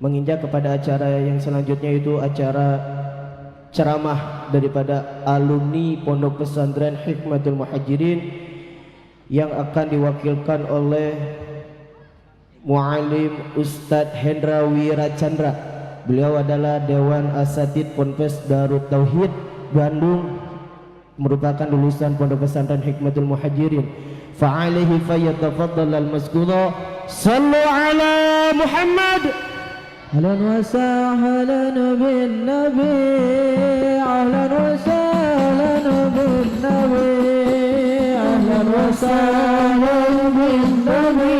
menginjak kepada acara yang selanjutnya, itu acara ceramah daripada alumni Pondok Pesantren Hikmatul Muhajirin yang akan diwakilkan oleh Muallim Ustadz Hendra Wiracandra. Beliau adalah Dewan Asatid Ponpes Darut Tauhid Bandung, merupakan lulusan Pondok Pesantren Hikmatul Muhajirin. Fa'alaihi fayyatafaddal al-mazkura. Sallu ala Muhammad. Ahlan wa sahlan bin nabi, ahlan wa sahlan bin nabi, ahlan wa sahlan bin nabi,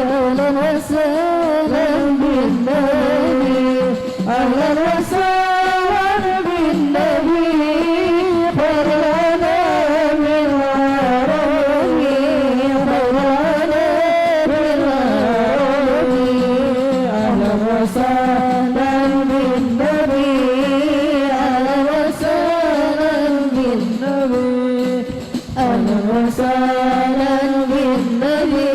ahlan wa sahlan bin nabi, ahlan wa sahlan bin nabi, khairana min arabi, khairana min arabi, ahlan wa sahlan bin nabi, ahlan wa sahlan bin nabi, ahlan wa sahlan bin nabi,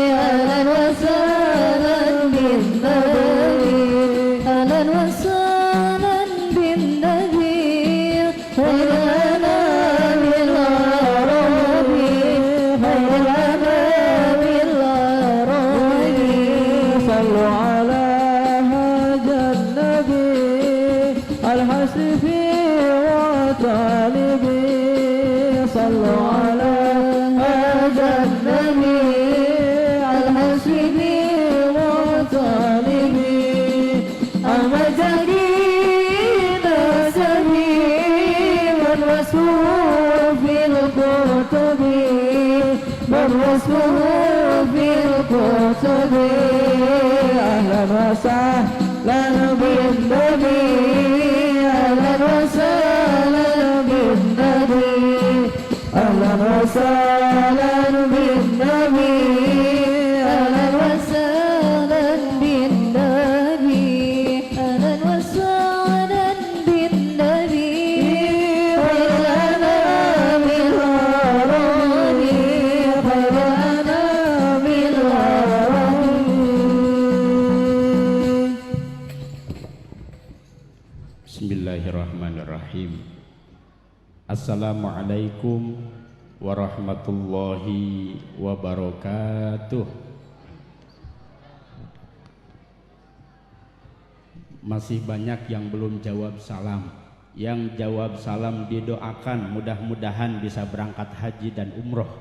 ahlan wa sahlan bin nabi, ahlan wa sahlan bin nabi, khairana min arabi, khairana min arabi, sallu ala hajan nabi al-hasifi wa talibi, sallu ala hajan nabi al-hasifi wa talibi, amajadina sabi man wasuhu fil kutubi, man wasuhu fil kutubi, ahlan wa sahlan bin nabi, ahlan wa sahlan bin nabi, ahlan wa sahlan bin nabi, ahlan wa sahlan bin nabi, ahlan wa sahlan bin nabi, khairana min arabi, khairana min arabi. Bismillahirrahmanirrahim. Assalamualaikum warahmatullahi wabarakatuh. Masih banyak yang belum jawab salam. Yang jawab salam didoakan mudah-mudahan bisa berangkat haji dan umroh.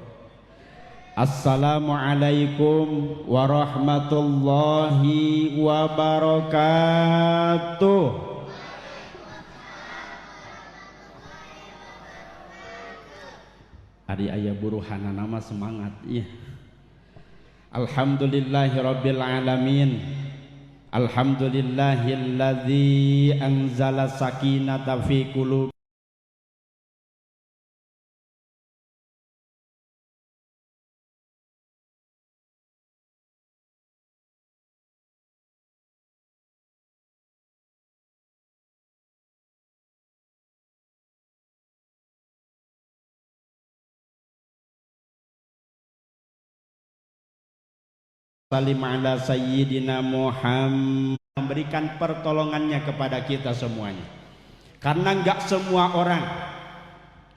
Assalamualaikum warahmatullahi wabarakatuh. Ari aya buruhana nama semangat ya. Alhamdulillahirabbil alamin. Alhamdulillahilladzi anzala sakinata fi qulub salim ala sayyidina Muhammad, memberikan pertolongannya kepada kita semuanya. Karena enggak semua orang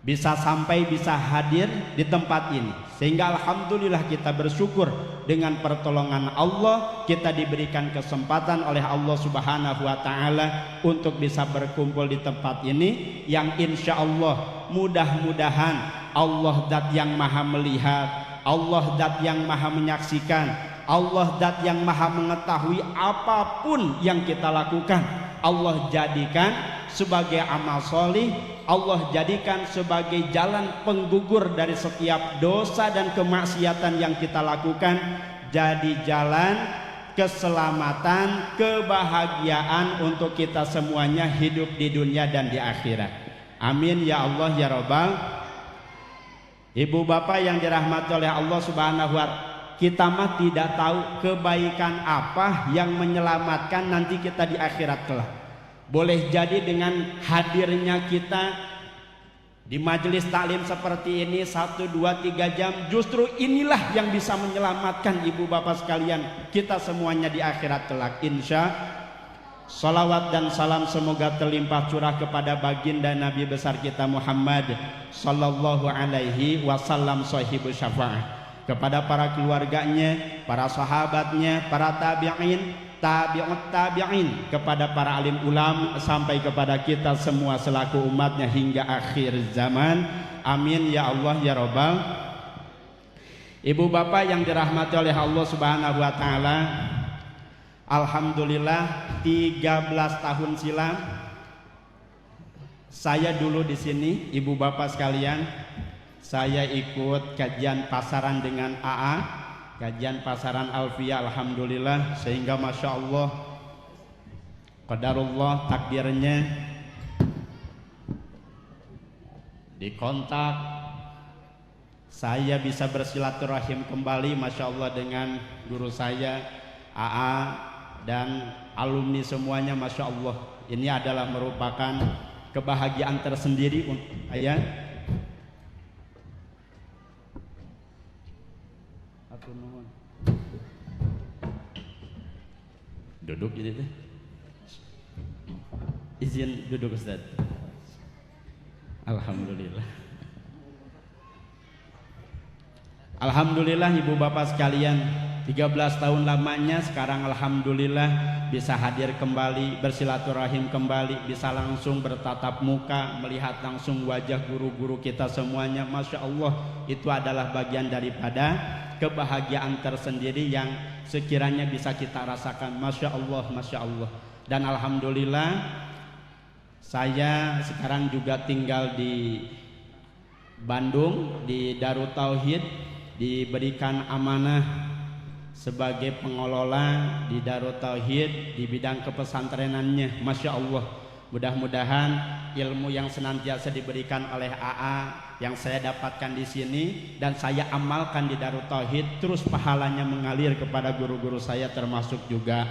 bisa sampai, bisa hadir di tempat ini, sehingga alhamdulillah kita bersyukur dengan pertolongan Allah kita diberikan kesempatan oleh Allah Subhanahu wa taala untuk bisa berkumpul di tempat ini, yang insya Allah mudah-mudahan Allah zat yang maha melihat, Allah zat yang maha menyaksikan, Allah zat yang maha mengetahui apapun yang kita lakukan, Allah jadikan sebagai amal solih, Allah jadikan sebagai jalan penggugur dari setiap dosa dan kemaksiatan yang kita lakukan, jadi jalan keselamatan, kebahagiaan untuk kita semuanya hidup di dunia dan di akhirat. Amin ya Allah ya Rabbal. Ibu bapak yang dirahmati oleh Allah Subhanahu wa ta'ala, kita mah tidak tahu kebaikan apa yang menyelamatkan nanti kita di akhirat kelak. Boleh jadi dengan hadirnya kita Di majelis taklim seperti ini 1, 2, 3 jam, justru inilah yang bisa menyelamatkan ibu bapak sekalian kita semuanya di akhirat kelak. Insya salawat dan salam semoga terlimpah curah kepada baginda Nabi besar kita Muhammad sallallahu alaihi wasallam sahibu syafaat, kepada para keluarganya, para sahabatnya, para tabi'in, tabi'ut tabi'in, kepada para alim ulam, sampai kepada kita semua selaku umatnya hingga akhir zaman. Amin ya Allah ya Rabbal. Ibu bapak yang dirahmati oleh Allah Subhanahu wa taala, alhamdulillah 13 tahun silam saya dulu di sini, ibu bapak sekalian, saya ikut kajian pasaran dengan AA, kajian pasaran Alfia, alhamdulillah, sehingga masya Allah qadarullah takdirnya dikontak, saya bisa bersilaturahim kembali masya Allah dengan guru saya AA dan alumni semuanya masya Allah. Ini adalah merupakan kebahagiaan tersendiri untuk saya. Duduk jadi teh. Izin duduk Ustaz. Alhamdulillah. Alhamdulillah ibu bapak sekalian, 13 tahun lamanya sekarang alhamdulillah bisa hadir kembali, bersilaturahim kembali, bisa langsung bertatap muka, melihat langsung wajah guru-guru kita semuanya. Masya Allah, itu adalah bagian daripada kebahagiaan tersendiri yang sekiranya bisa kita rasakan. Masya Allah, Masya Allah. Dan alhamdulillah saya sekarang juga tinggal di Bandung, di Darut Tauhid, diberikan amanah sebagai pengelola di Darut Tauhid di bidang kepesantrenannya. Masya Allah, mudah-mudahan ilmu yang senantiasa diberikan oleh AA yang saya dapatkan di sini dan saya amalkan di Darut Tauhid, terus pahalanya mengalir kepada guru-guru saya, termasuk juga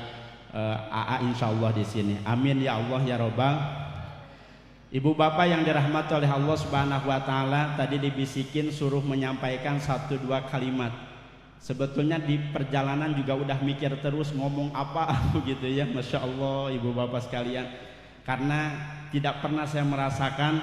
AA insya Allah di sini. Amin ya Allah ya Rabbal. Ibu bapak yang dirahmati oleh Allah Subhanahu wa taala, tadi dibisikin suruh menyampaikan 1-2 kalimat. Sebetulnya di perjalanan juga udah mikir terus ngomong apa gitu ya. Masya Allah ibu bapak sekalian, karena tidak pernah saya merasakan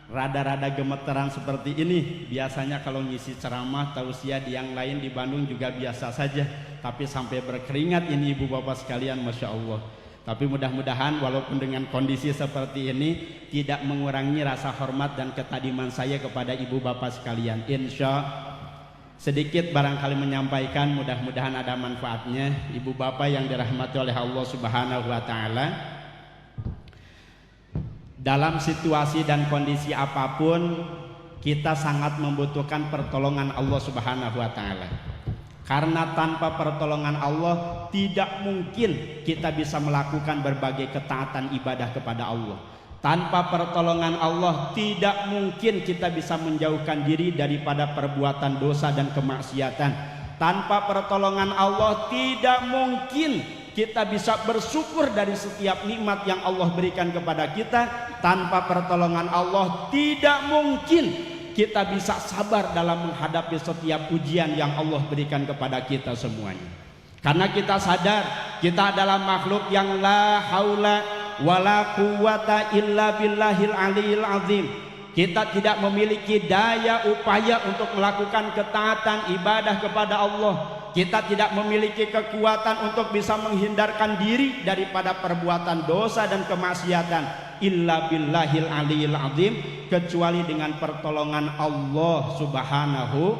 rada-rada gemeteran seperti ini. Biasanya kalau ngisi ceramah tausiah di yang lain di Bandung juga biasa saja, tapi sampai berkeringat ini ibu bapak sekalian, Masya Allah. Tapi mudah-mudahan walaupun dengan kondisi seperti ini tidak mengurangi rasa hormat dan ketadiman saya kepada ibu bapak sekalian. Insya sedikit barangkali menyampaikan, mudah-mudahan ada manfaatnya. Ibu bapak yang dirahmati oleh Allah Subhanahu wa taala, dalam situasi dan kondisi apapun kita sangat membutuhkan pertolongan Allah Subhanahu wa taala. Karena tanpa pertolongan Allah tidak mungkin kita bisa melakukan berbagai ketaatan ibadah kepada Allah. Tanpa pertolongan Allah tidak mungkin kita bisa menjauhkan diri daripada perbuatan dosa dan kemaksiatan. Tanpa pertolongan Allah tidak mungkin kita bisa bersyukur dari setiap nikmat yang Allah berikan kepada kita. Tanpa pertolongan Allah tidak mungkin kita bisa sabar dalam menghadapi setiap ujian yang Allah berikan kepada kita semuanya. Karena kita sadar kita adalah makhluk yang la haula wala quwata illa billahil aliyil azim. Kita tidak memiliki daya upaya untuk melakukan ketaatan ibadah kepada Allah. Kita tidak memiliki kekuatan untuk bisa menghindarkan diri daripada perbuatan dosa dan kemaksiatan. Illa billahil aliyil azim, kecuali dengan pertolongan Allah Subhanahu.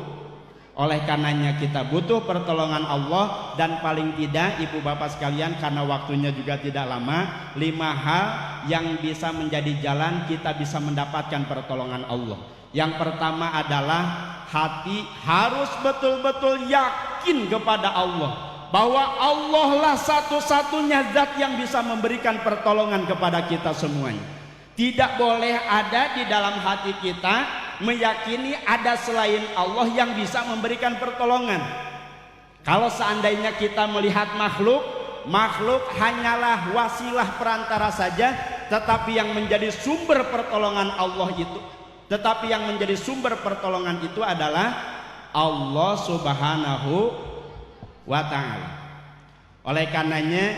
Oleh karenanya kita butuh pertolongan Allah, dan paling tidak ibu bapak sekalian, karena waktunya juga tidak lama, 5 hal yang bisa menjadi jalan kita bisa mendapatkan pertolongan Allah. Yang pertama adalah hati harus betul-betul yakin kepada Allah, bahwa Allah lah satu-satunya zat yang bisa memberikan pertolongan kepada kita semuanya. Tidak boleh ada di dalam hati kita meyakini ada selain Allah yang bisa memberikan pertolongan. Kalau seandainya kita melihat makhluk hanyalah wasilah perantara saja, tetapi yang menjadi sumber pertolongan Allah itu tetapi yang menjadi sumber pertolongan itu adalah Allah Subhanahu wa Ta'ala. Oleh karenanya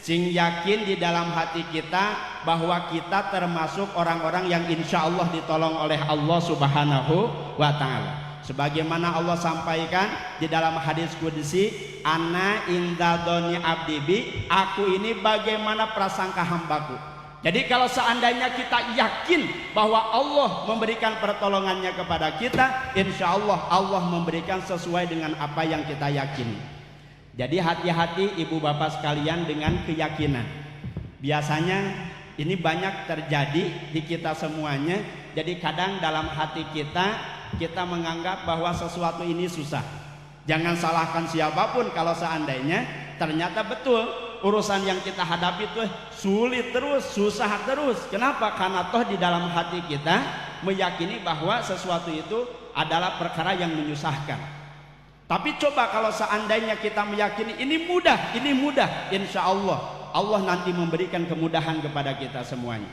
sing yakin di dalam hati kita bahwa kita termasuk orang-orang yang insya Allah ditolong oleh Allah Subhanahu wa Ta'ala. Sebagaimana Allah sampaikan di dalam hadis qudsi, ana inda dzoni abdi bi, aku ini bagaimana prasangka hambaku. Jadi kalau seandainya kita yakin bahwa Allah memberikan pertolongannya kepada kita, insya Allah Allah memberikan sesuai dengan apa yang kita yakini. Jadi hati-hati ibu bapak sekalian dengan keyakinan. Biasanya ini banyak terjadi di kita semuanya. Jadi kadang dalam hati kita menganggap bahwa sesuatu ini susah. Jangan salahkan siapapun kalau seandainya ternyata betul urusan yang kita hadapi itu sulit terus, susah terus. Kenapa? Karena toh di dalam hati kita meyakini bahwa sesuatu itu adalah perkara yang menyusahkan. Tapi coba kalau seandainya kita meyakini ini mudah, insya Allah Allah nanti memberikan kemudahan kepada kita semuanya.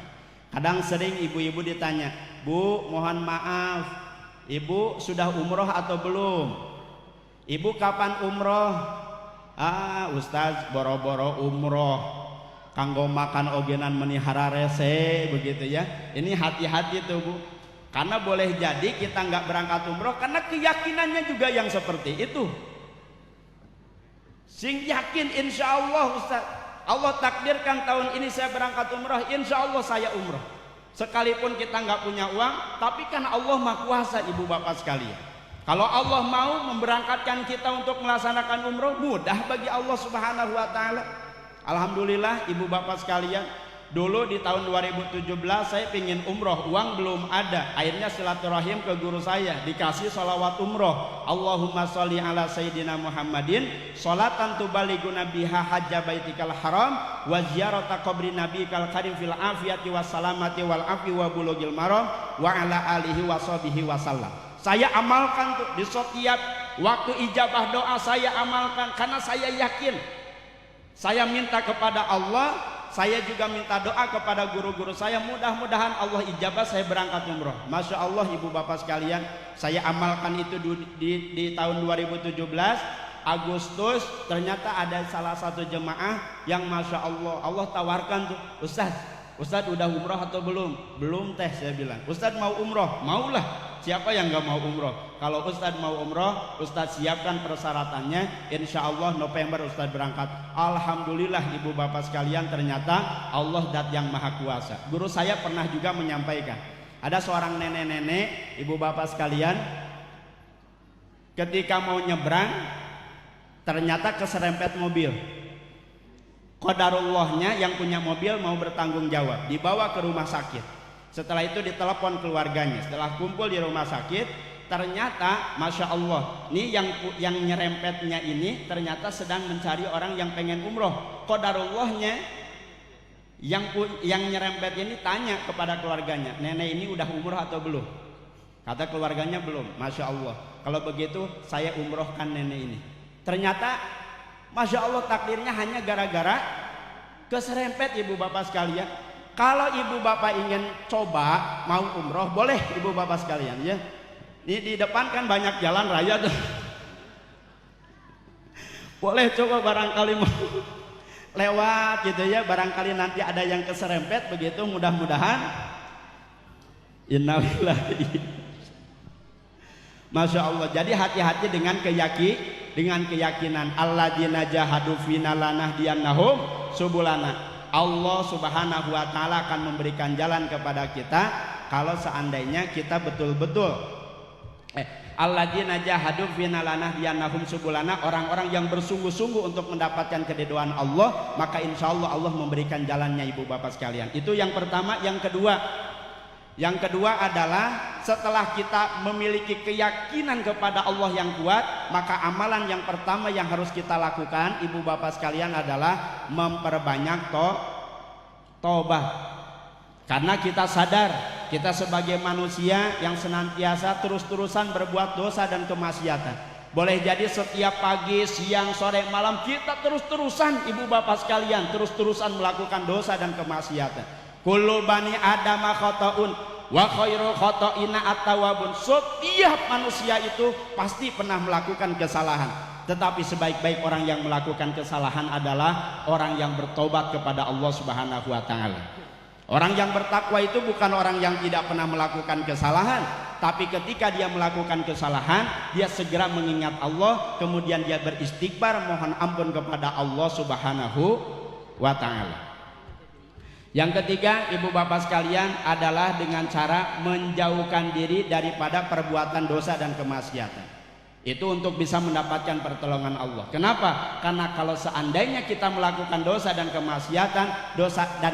Kadang sering ibu-ibu ditanya, Bu, mohon maaf, Ibu sudah umroh atau belum? Ibu kapan umroh? Ustaz boro-boro umroh kanggo makan ogenan menihara rese begitu ya. Ini hati-hati tuh Bu, karena boleh jadi kita nggak berangkat umroh karena keyakinannya juga yang seperti itu. Sing yakin insya Allah Ustaz, Allah takdirkan tahun ini saya berangkat umroh, insya Allah saya umroh. Sekalipun kita nggak punya uang, tapi kan Allah Maha Kuasa ibu bapak sekalian. Kalau Allah mau memberangkatkan kita untuk melaksanakan umroh, mudah bagi Allah Subhanahu wa Ta'ala. Alhamdulillah ibu bapak sekalian, dulu di tahun 2017 saya pingin umroh, uang belum ada. Akhirnya silaturahim ke guru saya, dikasih sholawat umroh. Allahumma sholli ala sayyidina Muhammadin sholatan tubaliguna biha hajja baitikal haram wa ziyarata qabri nabikal karim fil afiyati wassalamati wal afi wa bulugil maram wa ala alihi wa sahbihi wasallam. Saya amalkan tuh di setiap waktu ijabah doa, saya amalkan karena saya yakin. Saya minta kepada Allah, saya juga minta doa kepada guru-guru saya, mudah-mudahan Allah ijabah saya berangkat umroh. Masya Allah ibu bapak sekalian, saya amalkan itu di tahun 2017 Agustus. Ternyata ada salah satu jemaah yang Masya Allah, Allah tawarkan tuh, Ustaz udah umroh atau belum? Belum teh, saya bilang. Ustaz mau umroh? Maulah. Siapa yang gak mau umroh? Kalau Ustaz mau umroh, Ustaz siapkan persyaratannya. Insya Allah November Ustaz berangkat. Alhamdulillah ibu bapak sekalian, ternyata Allah Dat yang Maha Kuasa. Guru saya pernah juga menyampaikan, ada seorang nenek-nenek ibu bapak sekalian, ketika mau nyebrang ternyata keserempet mobil. Qadarullahnya yang punya mobil mau bertanggung jawab, dibawa ke rumah sakit. Setelah itu ditelepon keluarganya. Setelah kumpul di rumah sakit, ternyata Masya Allah, ini yang nyerempetnya ini ternyata sedang mencari orang yang pengen umroh. Qadarullahnya yang nyerempet ini tanya kepada keluarganya, nenek ini udah umroh atau belum? Kata keluarganya belum. Masya Allah, kalau begitu saya umrohkan nenek ini. Ternyata Masya Allah takdirnya hanya gara-gara keserempet ibu bapak sekalian. Kalau ibu bapak ingin coba mau umroh, boleh ibu bapak sekalian ya. Di depan kan banyak jalan raya tuh. Boleh coba barangkali mau lewat gitu ya, barangkali nanti ada yang keserempet begitu, mudah-mudahan. Innalillahi. Masya Allah. Jadi hati-hati dengan keyakinan alladzina jahadu fina lanahdiyannahum subulana. Allah Subhanahu wa Ta'ala akan memberikan jalan kepada kita kalau seandainya kita betul-betul alladzina jahadu fina lanahdiyannahum subulana, orang-orang yang bersungguh-sungguh untuk mendapatkan keridhaan Allah, maka insya Allah Allah memberikan jalannya ibu bapak sekalian. Itu yang pertama. Yang kedua adalah setelah kita memiliki keyakinan kepada Allah yang kuat, maka amalan yang pertama yang harus kita lakukan ibu bapak sekalian adalah memperbanyak tobat. Karena kita sadar kita sebagai manusia yang senantiasa terus-terusan berbuat dosa dan kemaksiatan. Boleh jadi setiap pagi, siang, sore, malam kita terus-terusan ibu bapak sekalian terus-terusan melakukan dosa dan kemaksiatan. Kullu bani adama khata'un Wa khairu khotoina at-tawwabun. Setiap manusia itu pasti pernah melakukan kesalahan. Tetapi sebaik-baik orang yang melakukan kesalahan adalah orang yang bertobat kepada Allah Subhanahu wa taala. Orang yang bertakwa itu bukan orang yang tidak pernah melakukan kesalahan, tapi ketika dia melakukan kesalahan, dia segera mengingat Allah, kemudian dia beristighfar, mohon ampun kepada Allah Subhanahu wa taala. Yang ketiga, ibu bapak sekalian, adalah dengan cara menjauhkan diri daripada perbuatan dosa dan kemaksiatan. Itu untuk bisa mendapatkan pertolongan Allah. Kenapa? Karena kalau seandainya kita melakukan dosa dan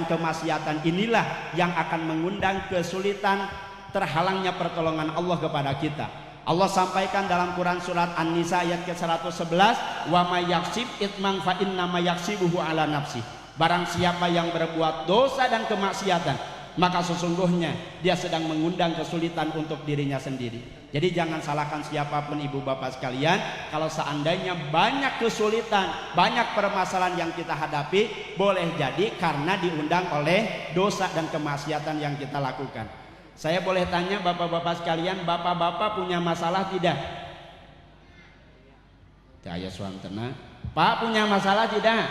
kemaksiatan inilah yang akan mengundang kesulitan, terhalangnya pertolongan Allah kepada kita. Allah sampaikan dalam Quran surat An-Nisa ayat ke-111, wa may yaksib itsman fa inna ma yaksibuhu ala nafsi. Barang siapa yang berbuat dosa dan kemaksiatan, maka sesungguhnya dia sedang mengundang kesulitan untuk dirinya sendiri. Jadi jangan salahkan siapapun ibu bapak sekalian, kalau seandainya banyak kesulitan, banyak permasalahan yang kita hadapi, boleh jadi karena diundang oleh dosa dan kemaksiatan yang kita lakukan. Saya boleh tanya bapak-bapak sekalian, bapak-bapak punya masalah tidak? Saya swantena, Pak punya masalah tidak?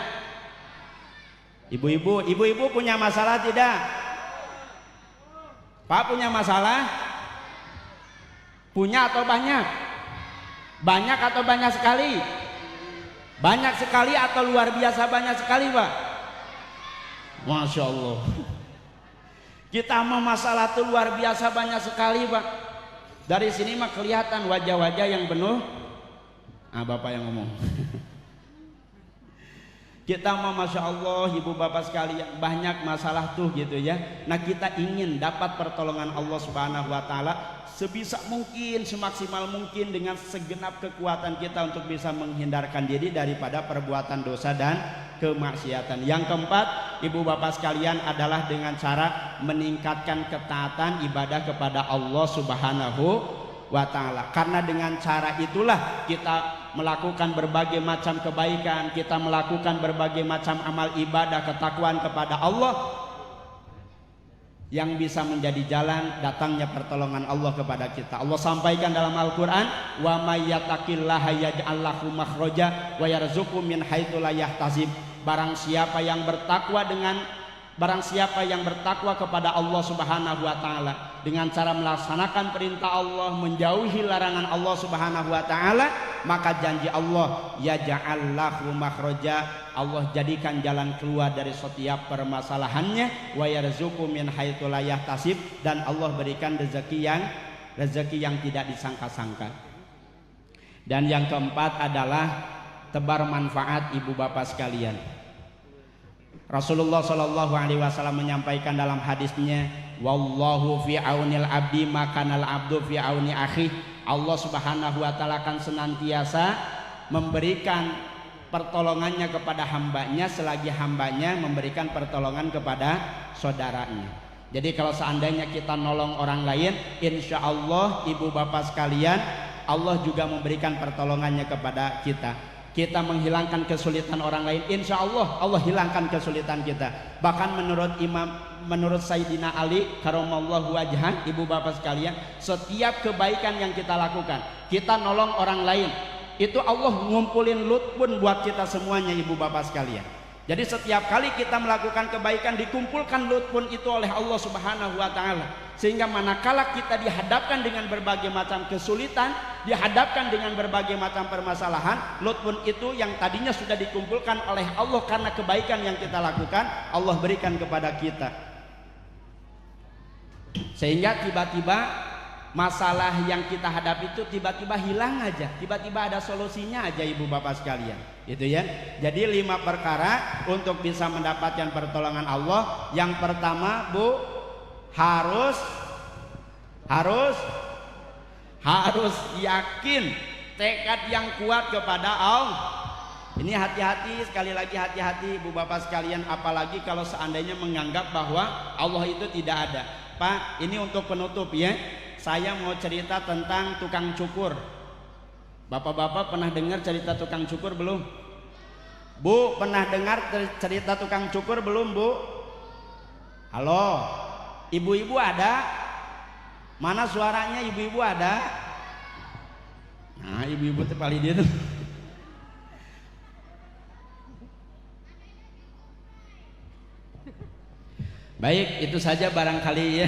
Ibu-ibu punya masalah tidak? Pak punya masalah? Punya atau banyak? Banyak atau banyak sekali? Banyak sekali atau luar biasa banyak sekali, Pak? Masya Allah. Kita mau masalah itu luar biasa banyak sekali, Pak. Dari sini mah kelihatan wajah-wajah yang penuh. Bapak yang ngomong. Kita mau masya Allah ibu bapak sekalian banyak masalah tuh gitu ya. Nah kita ingin dapat pertolongan Allah Subhanahu wa taala sebisa mungkin, semaksimal mungkin dengan segenap kekuatan kita untuk bisa menghindarkan diri daripada perbuatan dosa dan kemaksiatan. Yang keempat, ibu bapak sekalian, adalah dengan cara meningkatkan ketaatan ibadah kepada Allah Subhanahu wa taala. Karena dengan cara itulah kita melakukan berbagai macam kebaikan, kita melakukan berbagai macam amal ibadah, ketakwaan kepada Allah yang bisa menjadi jalan datangnya pertolongan Allah kepada kita. Allah sampaikan dalam Al-Qur'an, wa may yattaqillaha yaj'al lahu makhraja wa yarzuqhu min haitsu la yahtasib. Barang siapa yang bertakwa kepada Allah Subhanahu wa taala dengan cara melaksanakan perintah Allah, menjauhi larangan Allah Subhanahu wa taala, maka janji Allah, yaj'al lahu makhraja, Allah jadikan jalan keluar dari setiap permasalahannya, wa yarzuqhu min haitsu la yahtasib, dan Allah berikan rezeki yang tidak disangka-sangka. Dan yang keempat adalah tebar manfaat ibu bapak sekalian. Rasulullah Shallallahu Alaihi Wasallam menyampaikan dalam hadisnya, wallahu fi aunil abdi makanal abdu fi auni akhi. Allah Subhanahu wa taala akan senantiasa memberikan pertolongannya kepada hambanya selagi hambanya memberikan pertolongan kepada saudaranya. Jadi kalau seandainya kita nolong orang lain, insya Allah ibu bapak sekalian, Allah juga memberikan pertolongannya kepada kita. Kita menghilangkan kesulitan orang lain, insya Allah Allah hilangkan kesulitan kita. Bahkan menurut Sayyidina Ali karamallahu wajhah, ibu bapak sekalian, setiap kebaikan yang kita lakukan, kita nolong orang lain, itu Allah ngumpulin lutfun buat kita semuanya ibu bapak sekalian. Jadi setiap kali kita melakukan kebaikan, dikumpulkan lutfun itu oleh Allah Subhanahu wa taala. Sehingga manakala kita dihadapkan dengan berbagai macam kesulitan, dihadapkan dengan berbagai macam permasalahan, lutfun itu yang tadinya sudah dikumpulkan oleh Allah karena kebaikan yang kita lakukan, Allah berikan kepada kita. Sehingga tiba-tiba masalah yang kita hadapi itu tiba-tiba hilang aja, tiba-tiba ada solusinya aja ibu bapak sekalian, itu ya. Jadi 5 perkara untuk bisa mendapatkan pertolongan Allah. Yang pertama, Bu, harus yakin, tekad yang kuat kepada Allah. Ini hati-hati, sekali lagi hati-hati ibu bapak sekalian, apalagi kalau seandainya menganggap bahwa Allah itu tidak ada. Pak, ini untuk penutup ya. Saya mau cerita tentang tukang cukur. Bapak-bapak pernah dengar cerita tukang cukur belum? Bu, pernah dengar cerita tukang cukur belum, Bu? Halo, ibu-ibu ada? Mana suaranya ibu-ibu ada? Nah, ibu-ibu teh paling dia tuh. Baik, itu saja barangkali ya.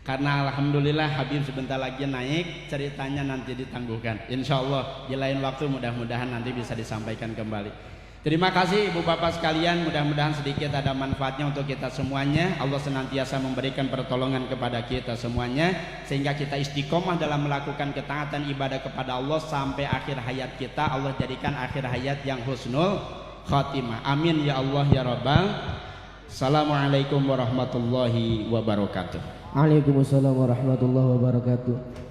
Karena alhamdulillah Habib sebentar lagi naik, ceritanya nanti ditangguhkan. Insya Allah di lain waktu mudah-mudahan nanti bisa disampaikan kembali. Terima kasih ibu bapak sekalian, mudah-mudahan sedikit ada manfaatnya untuk kita semuanya. Allah senantiasa memberikan pertolongan kepada kita semuanya, sehingga kita istiqomah dalam melakukan ketaatan ibadah kepada Allah sampai akhir hayat kita. Allah jadikan akhir hayat yang husnul khatimah. Amin ya Allah ya Rabbal. Assalamualaikum warahmatullahi wabarakatuh. Waalaikumsalam warahmatullahi wabarakatuh.